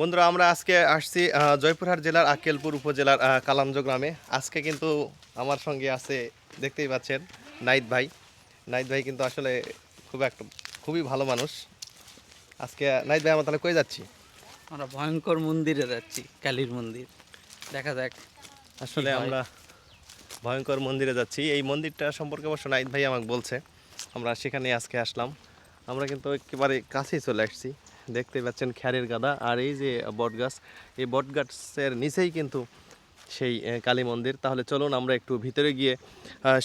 বন্ধুরা আমরা আজকে আসছি জয়পুরহাট জেলার আক্কেলপুর উপজেলার কালামজো গ্রামে। আজকে কিন্তু আমার সঙ্গে আছে, দেখতেই পাচ্ছেন, নাইদ ভাই। নাইদ ভাই কিন্তু আসলে খুবই ভালো মানুষ। আজকে নাইদ ভাই, আমরা তাহলে কই যাচ্ছি? আমরা ভয়ঙ্কর মন্দিরে যাচ্ছি, কালীর মন্দির। দেখা যাক। আসলে আমরা ভয়ঙ্কর মন্দিরে যাচ্ছি। এই মন্দিরটা সম্পর্কে অবশ্য নাইদ ভাই আমাকে বলছে, আমরা সেখানে আজকে আসলাম। আমরা কিন্তু একেবারে কাছেই চলে আসছি। দেখতে পাচ্ছেন খ্যারের গাদা, আর এই যে বটগাছ, এই বটগাছের নিচেই কিন্তু সেই কালী মন্দির। তাহলে চলুন আমরা একটু ভিতরে গিয়ে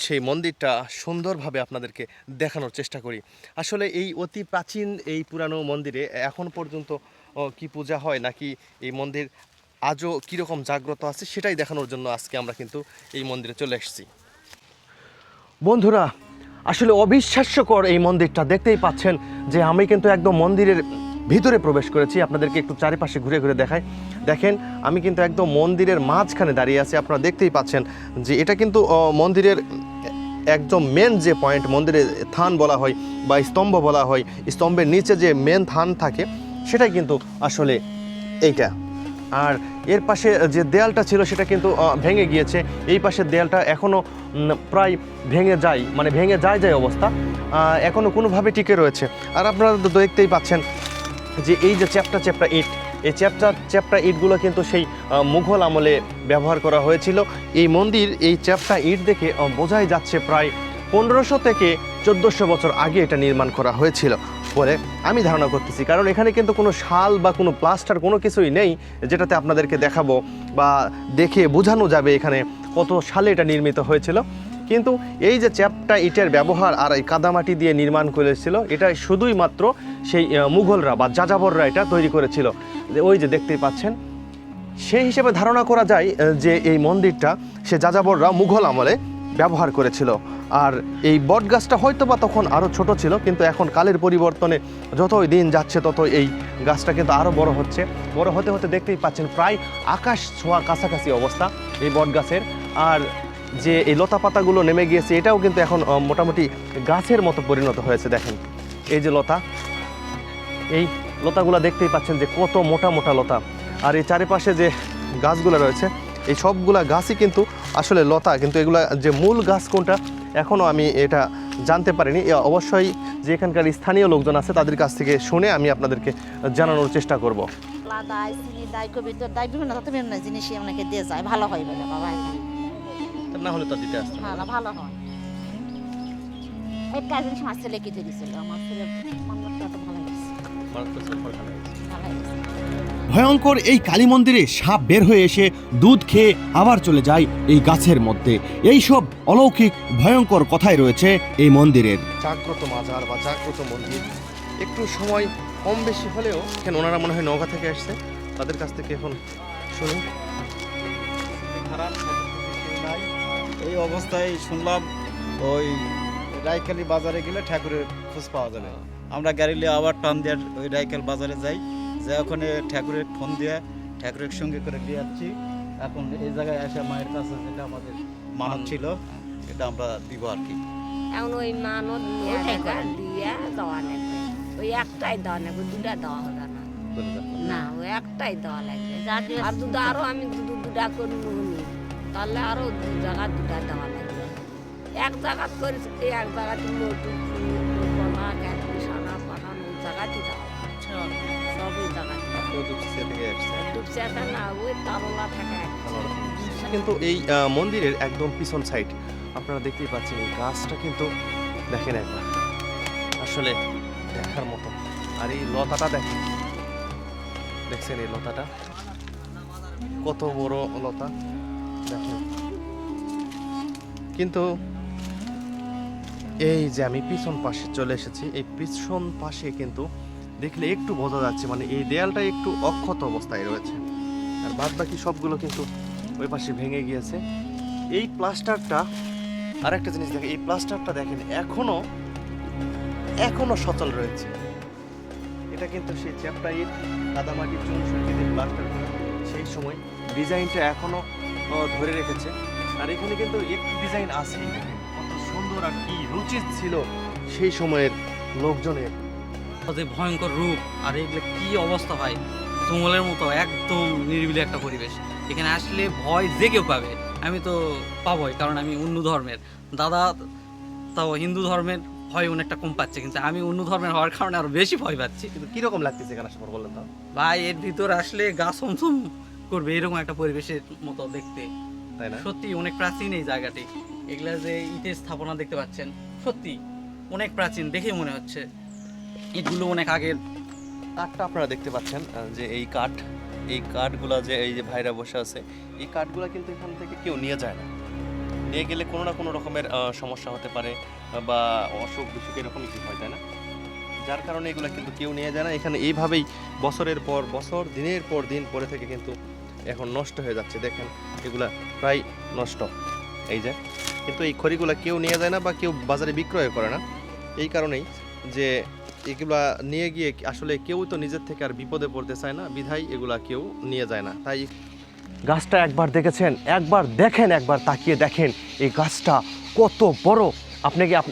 সেই মন্দিরটা সুন্দরভাবে আপনাদেরকে দেখানোর চেষ্টা করি। আসলে এই অতি প্রাচীন এই পুরানো মন্দিরে এখন পর্যন্ত কি পূজা হয়, নাকি এই মন্দির আজও কীরকম জাগ্রত আছে, সেটাই দেখানোর জন্য আজকে আমরা কিন্তু এই মন্দিরে চলে এসেছি। বন্ধুরা, আসলে অবিশ্বাস্যকর এই মন্দিরটা। দেখতেই পাচ্ছেন যে আমি কিন্তু একদম মন্দিরের ভিতরে প্রবেশ করেছি। আপনাদেরকে একটু চারিপাশে ঘুরে ঘুরে দেখাই। দেখেন, আমি কিন্তু একদম মন্দিরের মাঝখানে দাঁড়িয়ে আছি। আপনারা দেখতেই পাচ্ছেন যে এটা কিন্তু মন্দিরের একদম মেন যে পয়েন্ট, মন্দিরের থান বলা হয় বা স্তম্ভ বলা হয়, স্তম্ভের নিচে যে মেন থান থাকে, সেটাই কিন্তু আসলে এইটা। আর এর পাশে যে দেয়ালটা ছিল সেটা কিন্তু ভেঙে গিয়েছে। এই পাশের দেয়ালটা এখনও প্রায় ভেঙে যায় অবস্থা, এখনও কোনোভাবে টিকে রয়েছে। আর আপনারা তো দেখতেই পাচ্ছেন যে এই যে চ্যাপ্টা ইট, এই চ্যাপ্টা ইটগুলো কিন্তু সেই মুঘল আমলে ব্যবহার করা হয়েছিল। এই মন্দির এই চ্যাপ্টা ইট দেখে বোঝাই যাচ্ছে প্রায় 1500 থেকে 1400 বছর আগে এটা নির্মাণ করা হয়েছিল বলে আমি ধারণা করতেছি। কারণ এখানে কিন্তু কোনো শাল বা কোনো প্লাস্টার কোনো কিছুই নেই যেটাতে আপনাদেরকে দেখাবো বা দেখে বোঝানো যাবে এখানে কত সালে এটা নির্মিত হয়েছিল। কিন্তু এই যে চ্যাপ্টা ইটের ব্যবহার আর এই কাদামাটি দিয়ে নির্মাণ করেছিল, এটা শুধুই মাত্র সেই মুঘলরা বা যাযাবররা এটা তৈরি করেছিল। ওই যে দেখতেই পাচ্ছেন, সেই হিসেবে ধারণা করা যায় যে এই মন্দিরটা সে যাযাবররা মুঘল আমলে ব্যবহার করেছিল। আর এই বট গাছটা হয়তো বা তখন আরও ছোট ছিল, কিন্তু এখন কালের পরিবর্তনে যতই দিন যাচ্ছে ততই এই গাছটা কিন্তু আরও বড় হচ্ছে। বড় হতে হতে দেখতেই পাচ্ছেন প্রায় আকাশ ছোঁয়া কাছাকাছি অবস্থা এই বট গাছের। আর যে এই লতা পাতাগুলো নেমে গিয়েছে, এটাও কিন্তু এখন মোটামুটি গাছের মতো পরিণত হয়েছে। দেখেন এই যে লতা, এই লতাগুলো দেখতেই পাচ্ছেন যে কত মোটা মোটা লতা। আর এই চারিপাশে যে গাছগুলো রয়েছে, এই সবগুলা গাছই কিন্তু আসলে লতা, কিন্তু এগুলা যে মূল গাছ কোনটা এখনও আমি এটা জানতে পারিনি। অবশ্যই যে এখানকার স্থানীয় লোকজন আছে তাদের কাছ থেকে শুনে আমি আপনাদেরকে জানানোর চেষ্টা করব। জিনিসই আপনাকে দিয়ে যায়, ভালো হয় বলে বাবা। না হলে তো দিতে আসতে ভালো ভালো হয়। এই কাজ জিনিস আমার ছেলে কেটে দিয়েছিল, আমার ছেলে মানুষটা তো ভালো হয়েছে, ভালো হয়েছে। ভয়ঙ্কর এই কালী মন্দিরে সাপ বের হয়ে এসে দুধ খেয়ে আবার চলে যায় এই গাছের মধ্যে। এই সব অলৌকিক ভয়ঙ্কর কথাই রয়েছে এই মন্দিরের। জাগ্রত মাজার বা জাগ্রত মন্দির, একটু সময় কম বেশি হলেও কেন ওনারা মনে হয় নওগাঁ থেকে আসছে, তাদের কাছ থেকে এখন শুনি। এই অবস্থায় শুনলাম ওই রায়খালী বাজারে গেলে ঠাকুরের খোঁজ পাওয়া যাবে। আমরা গাড়ি নিয়ে আবার টান দিয়ে ওই রায়খাল বাজারে যাই, যে ওখানে ঠাকুরের ফোন দিয়ে ঠাকুরের সঙ্গে করে দিয়ে আসছি। এখন এই জায়গায় এসে মায়ের কাছে যেটা আমাদের মানত ছিল এটা আমরা দিব আর কি। এখন ওই মানত দিয়ে দেওয়া লাগবে, ওই একটাই দেওয়া লাগবে, দুটা দেওয়া হবে না। না, ওই একটাই দেওয়া লাগবে। আর দুটো আরো আমি দুটা করে নি, তাহলে আরো দু জায়গা দুটা দেওয়া লাগবে। এক জায়গা করেছি, এক জায়গাতে লটু কলা ক্যাটরি সারা পাঠানো, ওই জায়গাতে দেওয়া সব ওই জায়গাতে ডুবছে না, ওই তারলা থাকে। কিন্তু এই মন্দিরের একদম পিছন সাইড আপনারা দেখতেই পাচ্ছেন, এই গাছটা কিন্তু দেখেন একবার, আসলে দেখার মতো। আর এই লতাটা দেখছেন, এই লতাটা কত বড় লতা দেখেন। কিন্তু এই যে আমি পিছন পাশে চলে এসেছি, এই পিছন পাশে কিন্তু দেখলে একটু বোঝা যাচ্ছে, মানে এই দেয়ালটা একটু অক্ষত অবস্থায় রয়েছে, আর বাদ বাকি সবগুলো কিন্তু ওই পাশে ভেঙে গিয়েছে। এই প্লাস্টারটা, আর একটা জিনিস দেখেন, এই প্লাস্টারটা দেখেন এখনো সচল রয়েছে। এটা কিন্তু সেই চ্যাপ্টা ইট কাদামাটির চুন সুরকি দিয়ে প্লাস্টার করা, সেই সময় ডিজাইনটা এখনো ধরে রেখেছে। আর এখানে কিন্তু একটু ডিজাইন আছে, দেখেন কত সুন্দর আর কি রুচির ছিল সেই সময়ের লোকজনের। যে ভয়ঙ্কর রূপ, আর এগুলো কি অবস্থা হয় তুমুলের মতো একদম নিরিবিলি একটা পরিবেশ। এখানে আসলে ভয় যে কেউ পাবে, আমি তো পাবোই, কারণ আমি অন্য ধর্মের। দাদা তাও হিন্দু ধর্মের ভয় অনেকটা কম পাচ্ছে, কিন্তু আমি অন্য ধর্মের হওয়ার কারণে আরো বেশি ভয় পাচ্ছি। কিন্তু কিরকম লাগতেছে এখানে আসার পর বলেন তো? ভাই এর ভিতর আসলে গা ছমছম করবে এরকম একটা পরিবেশের মতো দেখতে। তাই না? সত্যি অনেক প্রাচীন এই জায়গাটি। এগুলা যে ইটের স্থাপনা দেখতে পাচ্ছেন, সত্যি অনেক প্রাচীন দেখে মনে হচ্ছে। ইটগুলো অনেক আগের। কাঠটা আপনারা দেখতে পাচ্ছেন যে এই কাঠগুলা যে এই যে ভাইরা বসে আছে, এই কাঠগুলা কিন্তু এখান থেকে কেউ নিয়ে যায় না। নিয়ে গেলে কোনো না কোনো রকমের সমস্যা হতে পারে বা অসুখ বিসুখ এরকম কিছু হয়, তাই না? যার কারণে এগুলো কিন্তু কেউ নিয়ে যায় না। এখানে এইভাবেই বছরের পর বছর, দিনের পর দিন পরে থেকে কিন্তু এখন নষ্ট হয়ে যাচ্ছে। দেখেন এগুলা প্রায় নষ্ট, এই যে। কিন্তু এই খড়িগুলা কেউ নিয়ে যায় না বা কেউ বাজারে বিক্রয় করে না, এই কারণেই যে এগুলা নিয়ে গিয়ে আসলে কেউ তো নিজের থেকে আর বিপদে পড়তে চায় না, বিধায় এগুলা কেউ নিয়ে যায় না। তাই গাছটা একবার দেখেছেন, একবার দেখেন, একবার তাকিয়ে দেখেন এই গাছটা কত বড়।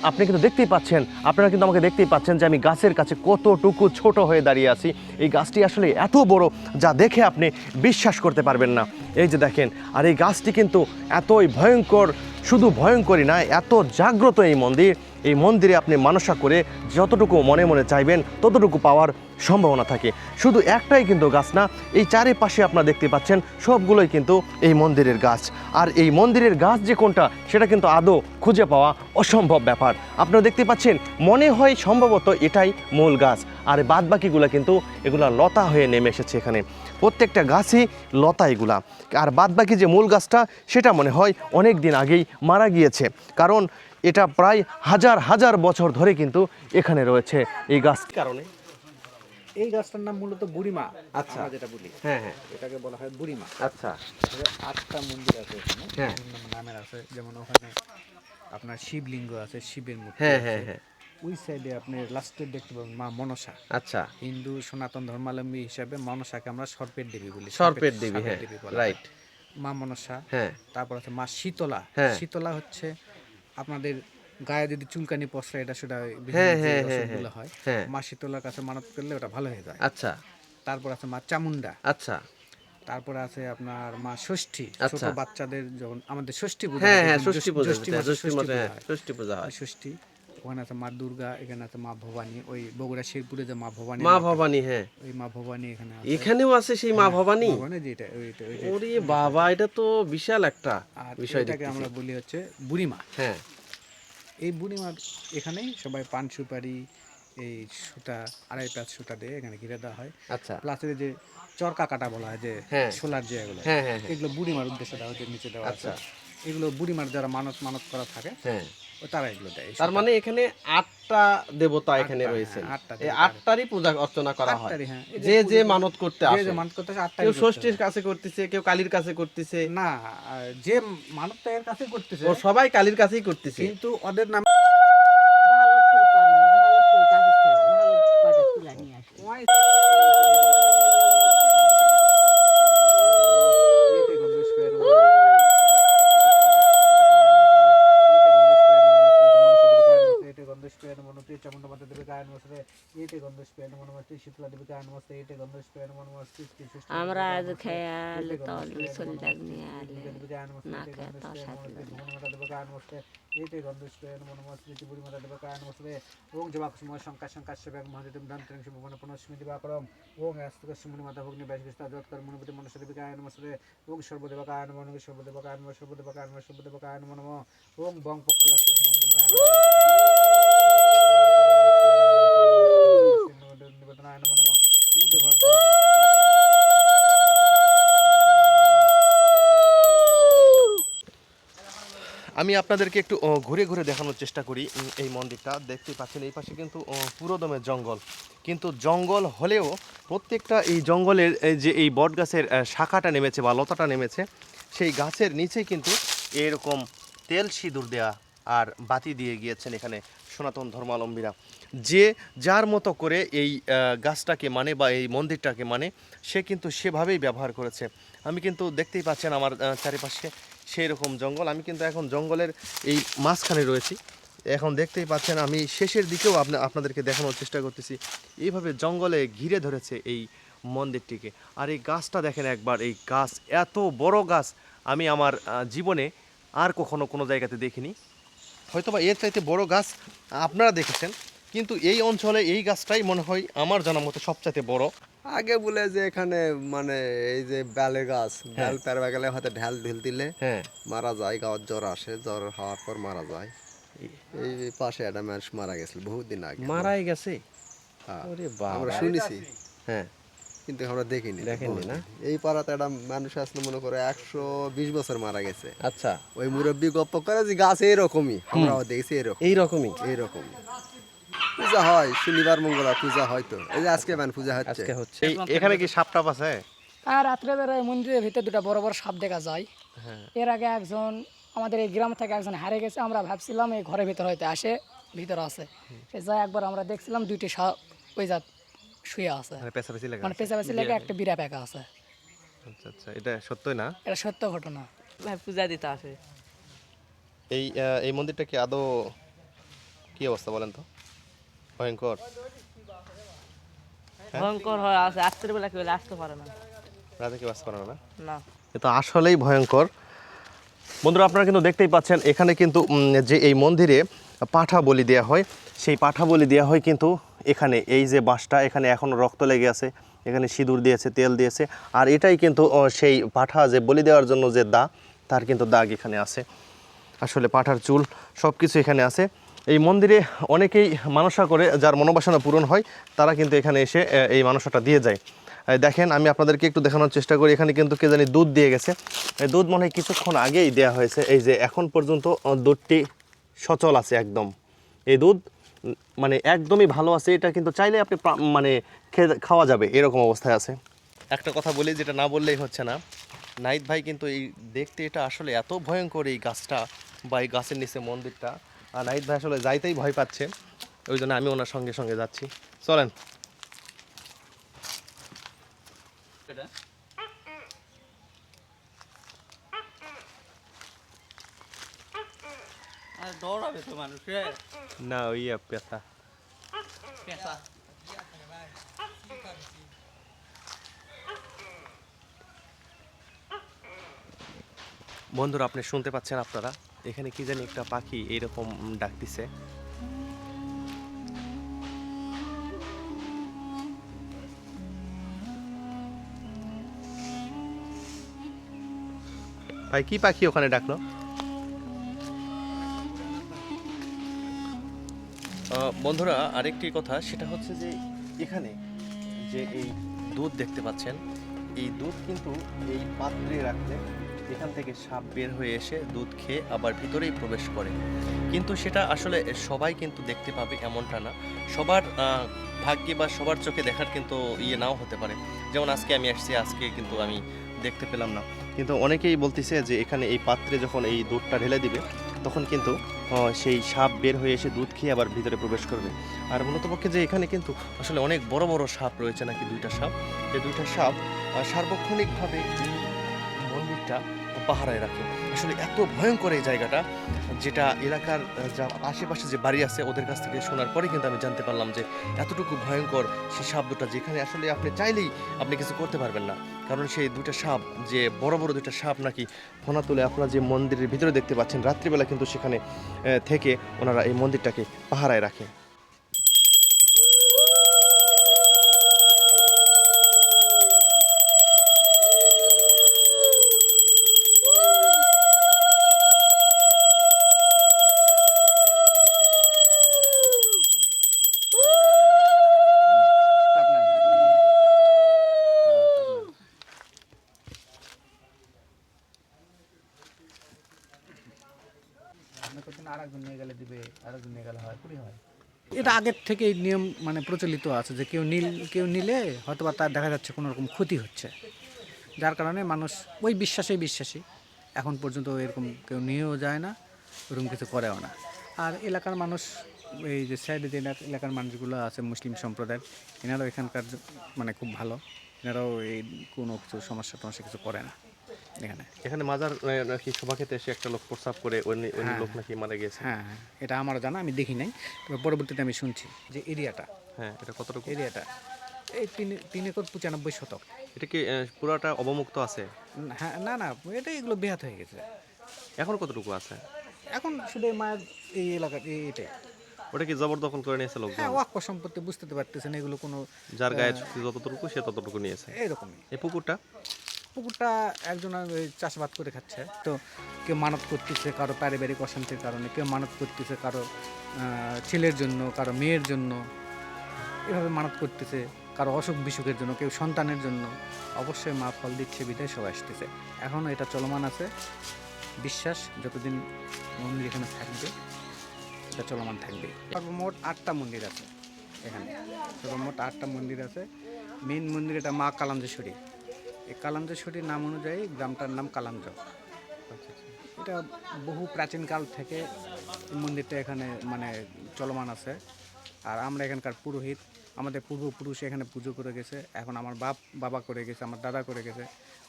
আপনি কিন্তু দেখতেই পাচ্ছেন, আপনারা কিন্তু আমাকে দেখতেই পাচ্ছেন যে আমি গাছের কাছে কতটুকু ছোট হয়ে দাঁড়িয়ে আছি। এই গাছটি আসলে এত বড় যা দেখে আপনি বিশ্বাস করতে পারবেন না। এই যে দেখেন, আর এই গাছটি কিন্তু এতই ভয়ঙ্কর, শুধু ভয়ঙ্করই না, এত জাগ্রত এই মন্দির। এই মন্দিরে আপনি মানসা করে যতটুকু মনে মনে চাইবেন ততটুকু পাওয়ার সম্ভাবনা থাকে। শুধু একটাই কিন্তু গাছ না, এই চারিপাশে আপনারা দেখতে পাচ্ছেন সবগুলোই কিন্তু এই মন্দিরের গাছ। আর এই মন্দিরের গাছ যে কোনটা সেটা কিন্তু আদৌ খুঁজে পাওয়া অসম্ভব ব্যাপার। আপনারা দেখতে পাচ্ছেন, মনে হয় সম্ভবত এটাই মূল গাছ, আর বাদবাকিগুলো কিন্তু এগুলা লতা হয়ে নেমে এসেছে এখানে। প্রত্যেকটা গাছই লতা এগুলা। আর বাদবাকি যে মূল গাছটা সেটা মনে হয় অনেক দিন আগেই মারা গিয়েছে, কারণ এটা প্রায় হাজার হাজার বছর ধরে কিন্তু এখানে রয়েছে এই গাছ। কারণে এই গাছটার নাম মূলত বুড়িমা। আচ্ছা। আমরা যেটা বলি, হ্যাঁ হ্যাঁ, এটাকে বলা হয় বুড়িমা। আচ্ছা। 8টা মন্দির আছে এখানে, হ্যাঁ। বিভিন্ন নামের আছে। যেমন ওখানে আপনার শিবলিঙ্গ আছে, শিবের মূর্তি হ্যাঁ আছে। হ্যাঁ হ্যাঁ, ওই সাইডে আপনি লাস্টে দেখতে পাবেন মা মনসা। আচ্ছা। হিন্দু সনাতন ধর্মাবলম্বী হিসাবে মনসাকে আমরা সর্পের দেবী বলি। সর্পের দেবী, হ্যাঁ, বলা হয়। রাইট। মা মনসা, হ্যাঁ তারপর আছে মা শীতলা। হ্যাঁ। শীতলা হচ্ছে আপনাদের গায়ে যদি চুলকানি পছরা এটা সেটা হ্যাঁ, বিভিন্ন যে হ্যাঁ, হ্যাঁ, অসুখগুলো হয়, হ্যাঁ। মা শীতলার কাছে মানত করলে ওটা ভালো হয়ে যায়। আচ্ছা তারপর আছে মা চামুন্ডা। আচ্ছা। তারপর আছে আপনার মা ষষ্ঠী। ছোট আচ্ছা। বাচ্চাদের যখন আমাদের ষষ্ঠী পূজা হ্যাঁ হয়, হ্যাঁ, যখন ষষ্ঠী পূজা, জ্যৈষ্ঠী মাসে ষষ্ঠী ষষ্ঠী মাসে, পূজা হ্যাঁ, হয়। ষষ্ঠী পূজা হয়। ষষ্ঠী, ওখানে আছে মা দুর্গা, এখানে আছে মা ভবানী। ওই বগুড়া শেরপুরে যে মা ভবানী, মা ভবানী, হ্যাঁ, ওই মা ভবানী এখানে আছে। এখানেও আছে সেই মা ভবানী। ভবানী যেটা ওইটা ওরে বাবা, এটা তো বিশাল একটা আর বিষয় এটাকে দেখতেছি। আমরা বলি হচ্ছে বুড়িমা। হ্যাঁ, এই বুড়িমার এখানেই সবাই পান সুপারি, এই সুতা, 2.5 সুতা দিয়ে এখানে ঘিরে দেওয়া হয়। আচ্ছা। প্লাসের যে চরকা কাটা বলা হয়, যে হ্যাঁ। সোলার যে এগুলো, হ্যাঁ হ্যাঁ হ্যাঁ, এগুলো বুড়িমার উদ্দেশ্যে দেওয়া হচ্ছে, নিচে দেওয়া আছে। আচ্ছা। এগুলো বুড়িমার যারা মানত মানত করা থাকে হ্যাঁ। ও তারা এগুলো দেয়। তার মানে এখানে 8টা দেবতা এখানে 8টা, রয়েছে। হ্যাঁ, 8টা এই দেবতা। 8টারই পূজা অর্চনা করা হয়। 8টারই, হ্যাঁ। এই যে যে পূজা- মানত করতে যে আসে, যে মানত করতেছে 8টারই কেউ করতে ষষ্ঠীর হবে। কাছে করতেছে, কেউ কালীর কাছে করতেছে। না, যে মানবটা এর কাছে করতেছে, ও সবাই কালীর কাছেই করতেছে। কিন্তু ওদের নাম ভালো ফুল পারি না, ভালো ফুল গাছের থেকে ভালো কয়টা তুলে নিয়ে আসি। আমরা আজ খেয়াল তল চলে নিয়ে আলে না খেয়ে তো সাথে আমি আপনাদেরকে একটু ঘুরে ঘুরে দেখানোর চেষ্টা করি। এই মন্দিরটা দেখতে পাচ্ছেন, এই পাশে কিন্তু পুরোদমে জঙ্গল, কিন্তু জঙ্গল হলেও প্রত্যেকটা এই জঙ্গলের যে এই বট গাছের শাখাটা নেমেছে বা লতাটা নেমেছে, সেই গাছের নিচেই কিন্তু এরকম তেল সিঁদুর দেয়া আর বাতি দিয়ে গিয়েছেন এখানে সনাতন ধর্মাবলম্বীরা। যে যার মতো করে এই গাছটাকে মানে বা এই মন্দিরটাকে মানে, সে কিন্তু সেভাবেই ব্যবহার করেছে। আমি কিন্তু দেখতেই পাচ্ছেন আমার চারিপাশে সেই রকম জঙ্গল। আমি কিন্তু এখন জঙ্গলের এই মাঝখানে রয়েছি। এখন দেখতেই পাচ্ছেন আমি শেষের দিকেও আপনাদেরকে দেখানোর চেষ্টা করতেছি। এইভাবে জঙ্গলে ঘিরে ধরেছে এই মন্দিরটিকে। আর এই গাছটা দেখেন একবার, এই গাছ এত বড় গাছ আমি আমার জীবনে আর কখনো কোনো জায়গাতে দেখিনি। হয়তো বা এর চাইতে বড় গাছ আপনারা দেখেছেন, কিন্তু এই অঞ্চলে এই গাছটাই মনে হয় আমার জানার মতো সবচাইতে বড়। আগে বলে যে এখানে মানে এই যে বেলে গাছ, হ্যাঁ। বেল পেরবা গেলে হয়তো ঢাল ঢিল দিলে হ্যাঁ, মারা যায়, গাওয়ার জ্বর আসে, জ্বর হওয়ার পর মারা যায়। এই পাশে একটা মানুষ মারা গেছিল বহুত দিন আগে। মারাই গেছে। হ্যাঁ। ওরে আমরা বাবা। শুনেছি হ্যাঁ, কিন্তু আমরা দেখিনি। দেখেননি না? এই পাড়াতে একটা মানুষ আসলে মনে করে 120 বছর মারা গেছে। আচ্ছা, ওই মুরব্বী গপ্প করে যে গাছ এইরকমই, আমরাও দেখছি এরকম এইরকমই এইরকমই পূজা হয়, শনিবার মঙ্গলবার পূজা হয়। তো এই যে আজকে পূজা হচ্ছে। আজকে হচ্ছে। এখানে কি সাপ টাপ আছে? আর রাত্রেবেলায় মন্দিরের ভিতরে দুটো বড় বড় সাপ দেখা যায়। হ্যাঁ। এর আগে একজন আমাদের এই গ্রাম থেকে একজন হারে গেছে, আমরা ভাবছিলাম এই ঘরের ভিতর হয়তো আসে, ভিতরে আছে। সে যাই একবার আমরা দেখছিলাম দুইটি সাপ ওই জাত শুয়ে আছে, মানে পেছাপেছি লেগে মানে আছে। পেছাপেছি লেগে একটা বিড়া পেকা আছে। আচ্ছা আচ্ছা, এটা সত্যই না? এটা সত্য ঘটনা। ভাই পূজা দিতে আসে। এই মন্দিরটা কি আদৌ কি অবস্থা বলেন তো? ভয়ঙ্কর। ভয়ঙ্কর হয় আছে, রাত্রেবেলা কেউ আসতে পারে না। রাতে কেউ আসতে পারে না? না, এটা আসলেই ভয়ঙ্কর। বন্ধুরা, আপনারা কিন্তু দেখতেই পাচ্ছেন এখানে কিন্তু যে এই মন্দিরে পাঠা বলি দেওয়া হয়, সেই পাঠা বলি দেওয়া হয় কিন্তু এখানে এই যে বাঁশটা, এখানে এখনও রক্ত লেগে আছে, এখানে সিঁদুর দিয়েছে, তেল দিয়েছে, আর এটাই কিন্তু সেই পাঠা যে বলি দেওয়ার জন্য যে দা, তার কিন্তু দাগ এখানে আছে। আসলে পাঠার চুল সব কিছু এখানে আছে। এই মন্দিরে অনেকেই মানসা করে, যার মনোবাসনা পূরণ হয়, তারা কিন্তু এখানে এসে এই মানসাটা দিয়ে যায়। দেখেন, আমি আপনাদেরকে একটু দেখানোর চেষ্টা করি। এখানে কিন্তু কে জানি দুধ দিয়ে গেছে। এই দুধ মনে হয় কিছুক্ষণ আগেই দেওয়া হয়েছে। এই যে এখন পর্যন্ত দুধটি সচল আছে একদম। এই দুধ মানে একদমই ভালো আছে। এটা কিন্তু চাইলে আপনি মানে খাওয়া যাবে, এরকম অবস্থায় আছে। একটা কথা বলি, যেটা না বললেই হচ্ছে না। নাহিদ ভাই কিন্তু এই দেখতে এটা আসলে এত ভয়ঙ্কর, এই গাছটা বা এই গাছের নিচে মন্দিরটা। আর নাহিদ ভাই আসলে যাইতেই ভয় পাচ্ছে, ওই জন্য আমি ওনার সঙ্গে সঙ্গে যাচ্ছি। চলেন। দৌড়াবে তো মানুষ। না, ওই পেশা। বন্ধুরা, আপনি শুনতে পাচ্ছেন আপনারা, এখানে কি জানি একটা পাখি এইরকম ডাকতেছে। ভাই, কি পাখি ওখানে ডাকলো? বন্ধুরা, আরেকটি কথা, সেটা হচ্ছে যে এখানে যে এই দুধ দেখতে পাচ্ছেন, এই দুধ কিন্তু এই পাত্রে রাখলে এখান থেকে সাপ বের হয়ে এসে দুধ খেয়ে আবার ভিতরেই প্রবেশ করে। কিন্তু সেটা আসলে সবাই কিন্তু দেখতে পাবে এমনটা না। সবার ভাগ্যে বা সবার চোখে দেখার কিন্তু নাও হতে পারে। যেমন আজকে আমি আসছি, আজকে কিন্তু আমি দেখতে পেলাম না। কিন্তু অনেকেই বলতেছে যে এখানে এই পাত্রে যখন এই দুধটা ঢেলে দিবে, তখন কিন্তু সেই সাপ বের হয়ে এসে দুধ খেয়ে আবার ভিতরে প্রবেশ করবে। আর মূলত পক্ষে যে এখানে কিন্তু আসলে অনেক বড় বড় সাপ রয়েছে, নাকি 2টা সাপ। এই 2টা সাপ সার্বক্ষণিকভাবে এই মন্দিরটা পাহারায় রাখে। আসলে এত ভয়ঙ্কর এই জায়গাটা, যেটা এলাকার যা আশেপাশে যে বাড়ি আছে ওদের কাছ থেকে শোনার পরে কিন্তু আমি জানতে পারলাম যে এতটুকু ভয়ঙ্কর সেই সাপ দুটা, যেখানে আসলে আপনি চাইলেই আপনি কিছু করতে পারবেন না। কারণ সেই 2টা সাপ, যে বড় বড় 2টা সাপ নাকি ফোনা তুলে আপনারা যে মন্দিরের ভিতরে দেখতে পাচ্ছেন, রাত্রিবেলা কিন্তু সেখানে থেকে ওনারা এই মন্দিরটাকে পাহারায় রাখে। আরেকজন নিয়ে গেলে দিবে, আরেকজন নিয়ে গেলে হয়, কুড়ি হয়। এটা আগের থেকে এই নিয়ম মানে প্রচলিত আছে যে কেউ নিলে হয়তো বা তার দেখা যাচ্ছে কোনো রকম ক্ষতি হচ্ছে, যার কারণে মানুষ ওই বিশ্বাসী এখন পর্যন্ত এরকম কেউ নিয়েও যায় না, ওরকম কিছু করেও না। আর এলাকার মানুষ, এই যে সাইডে যে এলাকার মানুষগুলো আছে মুসলিম সম্প্রদায়ের, এনারাও এখানকার মানে খুব ভালো। এনারাও এই কোনো কিছু সমস্যা কিছু করে না। এখানে মাজার নাকি সভাক্ষেত্রে এসে একটা লোক প্রস্রাব করে ওই লোক নাকি মারা গেছে। হ্যাঁ, এটা আমারও জানা, আমি দেখি নাই, তবে পরবর্তীতে আমি শুনছি যে এরিয়াটা, হ্যাঁ, এটা কতটুকু? এরিয়াটা এই 3 একর 95 শতক। এটা কি পুরোটা অবমুক্ত আছে? হ্যাঁ, না না, এটা এগুলো বেহাত হয়ে গেছে। এখন কতটুকু আছে? এখন শুধু এই মায়ের এই এলাকা এইটাই। ওটা কি জবরদখল করে নিয়েছে লোকজন? হ্যাঁ, ওয়াক্ফ সম্পত্তি, বুঝতে তো পারতেছেন এগুলো কোনো যার গায়ে শক্তি যতটুকু সে ততটুকু নিয়েছে। এইরকমই। এই পুকুরটা পুকুরটা একজন ওই চাষাবাদ করে খাচ্ছে, তো কেউ মানত করতেছে কারো পারিবারিক অশান্তির কারণে, কেউ মানত করতেছে কারো ছেলের জন্য, কারো মেয়ের জন্য, এভাবে মানত করতেছে, কারো অসুখ বিসুখের জন্য, কেউ সন্তানের জন্য। অবশ্যই মা ফল দিচ্ছে বিদায় সবাই আসতেছে। এখনও এটা চলমান আছে, বিশ্বাস যতদিন মন্দির এখানে থাকবে এটা চলমান থাকবে। সর্বমোট 8টা মন্দির আছে এখানে, সর্বমোট 8টা মন্দির আছে। মেন মন্দির এটা মা কালাঞ্জেশ্বরী। এই কালাঞ্জেশ্বরীর নাম অনুযায়ী গ্রামটার নাম কালাঞ্জ। এটা বহু প্রাচীনকাল থেকে এই মন্দিরটা এখানে মানে চলমান আছে। আর আমরা এখানকার পুরোহিত, আমাদের পূর্বপুরুষ এখানে পুজো করে গেছে, এখন আমার বাবা করে গেছে, আমার দাদা করে গেছে,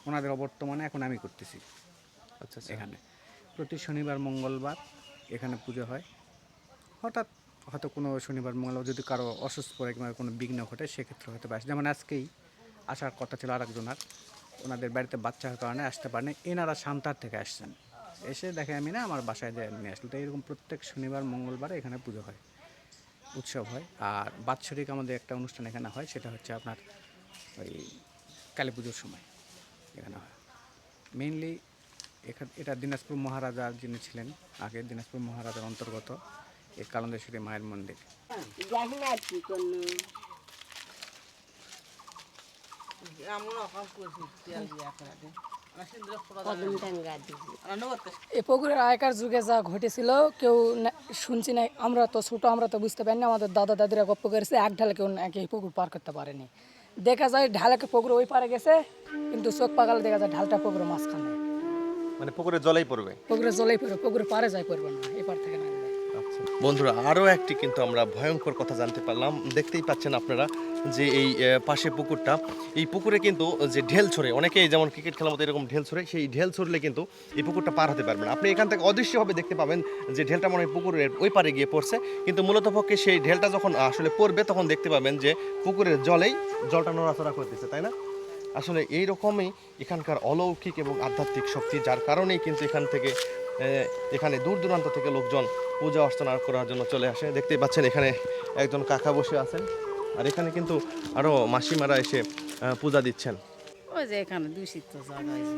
ওনাদের অবর্তমানে এখন আমি করতেছি। আচ্ছা, এখানে প্রতি শনিবার মঙ্গলবার এখানে পুজো হয়। হঠাৎ হয়তো কোনো শনিবার মঙ্গলবার যদি কারো অসুস্থ পড়ে কিংবা কোনো বিঘ্ন ঘটে, সেক্ষেত্রে হয়তো আসে। যেমন আজকেই আসার কথা ছিল আরেকজনের, ওনাদের বাড়িতে বাচ্চার কারণে আসতে পারেনি, এনারা সান্তার থেকে আসছেন, এসে দেখে আমি না আমার বাসায় নিয়ে আসলো। তো এরকম প্রত্যেক শনিবার মঙ্গলবার এখানে পুজো হয়, উৎসব হয়। আর বাৎসরিক আমাদের একটা অনুষ্ঠান এখানে হয়, সেটা হচ্ছে আপনার ওই কালী পুজোর সময় এখানে হয়। মেইনলি এটা দিনাজপুর মহারাজার যিনি ছিলেন, আগে দিনাজপুর মহারাজার অন্তর্গত এই কালাঞ্জেশ্বরী মায়ের মন্দির। জানি না কি করলো। কদিন টাঙ্গা দিছি। এই পুকুরের আগেকার যুগে যা ঘটেছিল কেউ শুনছি না, আমরা তো ছোটো, আমরা তো বুঝতে পারিনি। আমাদের দাদা দাদিরা গপ্প করেছে, এক ঢালে কেউ নাকি পুকুর পার করতে পারেনি। দেখা যায় ঢালাকে পুকুর ওই পারে গেছে, কিন্তু চোখ পাকালে দেখা যায় ঢালটা পুকুরের মাঝখানে, মানে পুকুরে জলেই পড়বে। পুকুরে জলেই পড়বে, পুকুরে পারে যায় পড়বে না, এই পার থেকে নামবে। বন্ধুরা, আরও একটি কিন্তু আমরা ভয়ঙ্কর কথা জানতে পারলাম। দেখতেই পাচ্ছেন আপনারা যে এই পাশে পুকুরটা, এই পুকুরে কিন্তু যে ঢেল ছড়ে, অনেকেই যেমন ক্রিকেট খেলার মতো এরকম ঢেল ছড়ে, সেই ঢেল ছড়লে কিন্তু এই পুকুরটা পার হতে পারবেন। আপনি এখান থেকে অদৃশ্যভাবে দেখতে পাবেন যে ঢেলটা মনে হয় পুকুরের ওই পারে গিয়ে পড়ছে, কিন্তু মূলত পক্ষে সেই ঢেলটা যখন আসলে পড়বে তখন দেখতে পাবেন যে পুকুরের জলটা নড়াচড়া করতেছে, তাই না? আসলে এই রকমই এখানকার অলৌকিক এবং আধ্যাত্মিক শক্তি, যার কারণেই কিন্তু এখানে দূর দূরান্ত থেকে লোকজন পূজা অর্চনা করার জন্য চলে আসে। দেখতেই পাচ্ছেন এখানে একজন কাকা বসে আছেন, আর এখানে কিন্তু আরও মাসিমারা এসে পূজা দিচ্ছেন। ওই যে এখানে দূষিত জায়গা হয়েছে।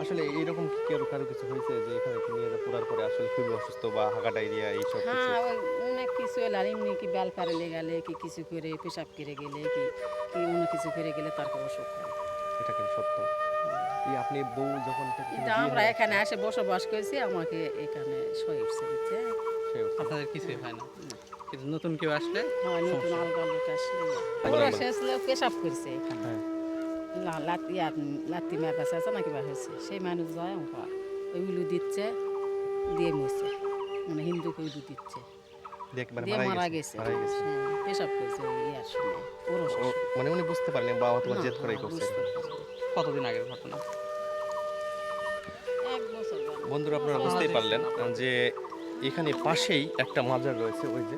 আসলে এইরকম কারো কিছু হয়েছে যে এখানে নিয়ে পড়ার পরে আসলে খুবই অসুস্থ বা হাগা ডায়রিয়া এইসব কিছু? হ্যাঁ, ওই অনেক কিছু এলো, আর এমনি কি বেল পারলে গেলে কি কিছু করে পেশাব করে গেলে কি কি অন্য কিছু করে গেলে তারপর অসুখ হয়। এটা কিন্তু সত্য। এই আপনি বউ যখন থেকে কিন্তু আমরা এখানে এসে বসবাস করেছি, আমাকে এখানে সই উঠছে, বুঝছে? আপনাদের কিছুই হয় না, কিন্তু নতুন কেউ আসলে হয়, নতুন আলগা লোক আসলে ওরা শেষ লোক পেশাব করছে এখানে, লাত্তি মেয়ে কাছে আছে নাকি বা হয়েছে, সেই মানুষ যায় আমার ওইগুলো দিচ্ছে, দিয়ে মরছে, মানে হিন্দুকে ওইগুলো দিচ্ছে, দিয়ে মারা গেছে। হ্যাঁ, পেশাব করছে ওই ইয়ার সময়, ওরও মানে উনি বুঝতে পারেন বা অথবা জেদ করেই করছে। কতদিন আগের ঘটনা? 1 বছর। বন্ধুরা, আপনারা বুঝতেই পারলেন যে এখানে পাশেই একটা মাজার রয়েছে। ওই যে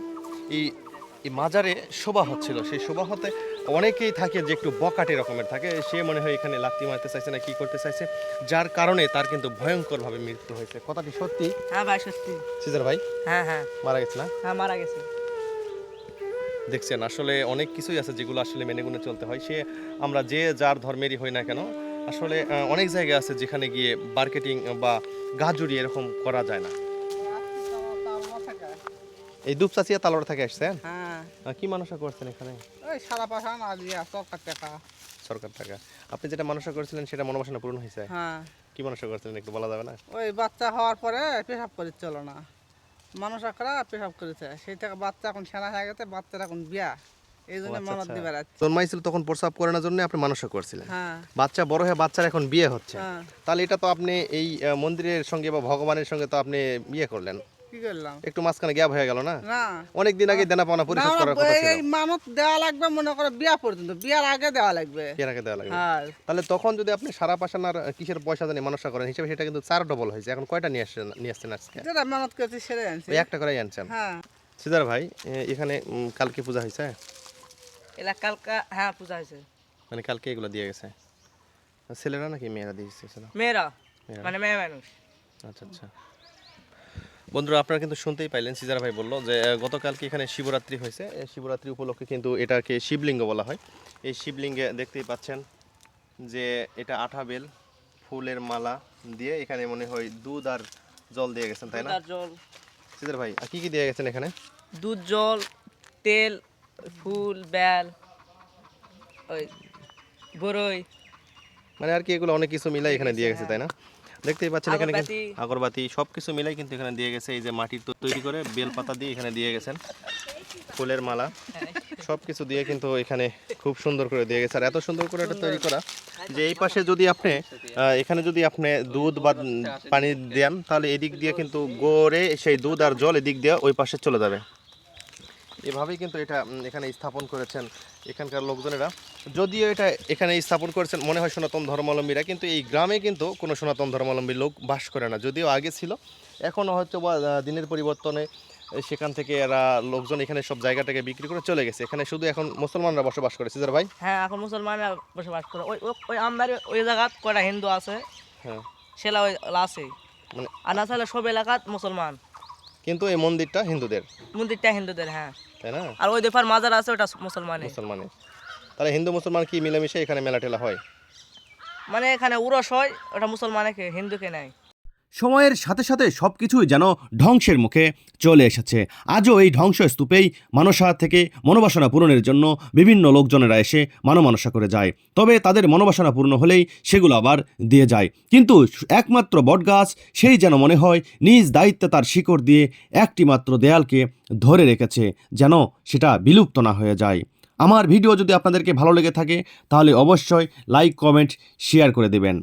এই মাজারে শোভা হচ্ছিল, সেই শোভা হতে অনেকেই থাকে যে একটু বকাটে রকমের থাকে, সে মনে হয় এখানে লাত্তি মারতে চাইছে না কি করতে চাইছে, যার কারণে তার কিন্তু ভয়ঙ্করভাবে মৃত্যু হয়েছে। কথাটি সত্যি? হ্যাঁ ভাই, সত্যি। সিজার ভাই? হ্যাঁ হ্যাঁ, মারা গেছে না? হ্যাঁ মারা গেছে। দেখছেন, আসলে অনেক কিছুই আছে যেগুলো আসলে মেনে গুনে চলতে হয়। আমরা যে যার ধর্মেরই হই না কেন, আসলে অনেক জায়গা আছে যেখানে গিয়ে মার্কেটিং বা গাজুরি এরকম করা যায় না। এই দুপচাচিয়া তালোড়া থেকে আসছেন? হ্যাঁ। কি মানসা করছেন এখানে? ওই সারা পাশা না দিয়া সরকার টাকা। সরকার টাকা। আপনি যেটা মানসা করেছিলেন সেটা মনোবাসনা পূরণ হয়েছে? হ্যাঁ। কি মানসা করেছিলেন একটু বলা যাবে না? ওই বাচ্চা হওয়ার পরে পেশাব করে চলো না, মানুষ আকরা পেশাব করেছে, সেই থেকে বাচ্চা এখন সেনা হয়ে গেছে, বাচ্চার এখন বিয়া, এই জন্য মানত দিবার আছে। জন্মাইছিল তখন প্রস্রাব করে না জন্য আপনি মানসা করছিলেন। হ্যাঁ। বাচ্চা বড় হয়ে বাচ্চার এখন বিয়ে হচ্ছে, হ্যাঁ। তাহলে এটা তো আপনি এই মন্দিরের সঙ্গে বা ভগবানের সঙ্গে তো আপনি বিয়ে করলেন, কি করলাম? একটু মাঝখানে গ্যাপ হয়ে গেল না? না, অনেক দিন আগে দেনা পাওনা পরিশোধ করার কথা ছিল। এই মানত দেওয়া লাগবে মনে করে বিয়া পর্যন্ত, বিয়ার আগে দেওয়া লাগবে। বিয়ের আগে দেওয়া লাগবে। হ্যাঁ। তাহলে তখন যদি আপনি সারা পাশানার কিসের পয়সা জানি মানসা করেন হিসেবে, সেটা কিন্তু 4 ডবল হয়েছে। এখন কয়টা নিয়ে আসছেন আজকে? যেটা মানত করেছি সেটাই আনছি। ওই একটা করেই আনছেন? হ্যাঁ। সিজার ভাই, এখানে কালকে পূজা হয়েছে? এলা কালকা হ্যাঁ পূজা হয়েছে মানে কালকে এগুলো দিয়ে গেছে ছেলেরা নাকি মেয়েরা দিয়েছে মেয়েরা মেয়েরা। মানে মেয়ে মানুষ আচ্ছা আচ্ছা বন্ধুরা আপনারা কিন্তু শুনতেই পাইলেন সিজার ভাই বললো যে গতকালকে এখানে শিবরাত্রি হয়েছে এই শিবরাত্রি উপলক্ষে কিন্তু এটাকে শিবলিঙ্গ বলা হয় এই শিবলিঙ্গে দেখতেই পাচ্ছেন যে এটা আঠা বেল ফুলের মালা দিয়ে এখানে মনে হয় দুধ আর জল দিয়ে গেছেন তাই না দুধ আর জল সিজার ভাই আর কি কি দিয়ে গেছেন এখানে দুধ জল তেল ফুল বেল ওই বরই মানে আর কি এগুলো অনেক কিছু মিলাই এখানে দিয়ে গেছে তাই না দেখতেই পাচ্ছেন এখানে কিন্তু আগরবাতি। আগরবাতি সব কিছু মিলাই কিন্তু এখানে দিয়ে গেছে এই যে মাটির তৈরি করে বেল পাতা দিয়ে এখানে দিয়ে গেছেন ফুলের মালা সব কিছু দিয়ে কিন্তু এখানে খুব সুন্দর করে দিয়ে গেছে আর এত সুন্দর করে এটা তৈরি করা যে এই পাশে যদি আপনি এখানে যদি আপনি দুধ বা পানি দেন তাহলে এদিক দিয়ে কিন্তু গড়ে সেই দুধ আর জল এদিক দিয়ে ওই পাশে চলে যাবে এভাবেই কিন্তু এটা এখানে স্থাপন করেছেন এখানকার লোকজনেরা যদিও এটা এখানে স্থাপন করেছেন মনে হয় সনাতন ধর্মাবলম্বীরা কিন্তু এই গ্রামে কিন্তু কোনো সনাতন ধর্মাবলম্বী লোক বাস করে না যদিও আগে ছিল এখনও হয়তো বা দিনের পরিবর্তনে সেখান থেকে এরা লোকজন এখানে সব জায়গাটাকে বিক্রি করে চলে গেছে এখানে শুধু এখন মুসলমানরা বসবাস করে সিজার ভাই হ্যাঁ এখন মুসলমানরা বসবাস করে ওই ওই আমবাড়ি ওই জায়গাত কয়টা হিন্দু আছে হ্যাঁ সেলা ওই আছে মানে আর না চাইলে সব এলাকাত মুসলমান কিন্তু এই মন্দিরটা হিন্দুদের মন্দিরটা হিন্দুদের হ্যাঁ তাই না আর ওই দেফার মাজার আছে ওটা মুসলমানের মুসলমানের তাহলে হিন্দু মুসলমান কি মিলেমিশে এখানে মেলা টেলা হয় মানে এখানে উরস হয় ওটা মুসলমানকে হিন্দুকে নেয় সময়ের সাথে সাথে সবকিছুই যেন ধ্বংসের মুখে চলে এসেছে আজও এই ধ্বংসস্তূপেই মানসা থেকে মনোবাসনা পূরণের জন্য বিভিন্ন লোকজনেরা এসে মানসা করে যায় তবে তাদের মনোবাসনা পূর্ণ হলেই সেগুলো আবার দিয়ে যায় কিন্তু একমাত্র বটগাছ সেই যেন মনে হয় নিজ দায়িত্বে তার শিকড় দিয়ে একটি মাত্র দেয়ালকে ধরে রেখেছে যেন সেটা বিলুপ্ত না হয়ে যায় আমার ভিডিও যদি আপনাদেরকে ভালো লেগে থাকে তাহলে অবশ্যই লাইক কমেন্ট শেয়ার করে দেবেন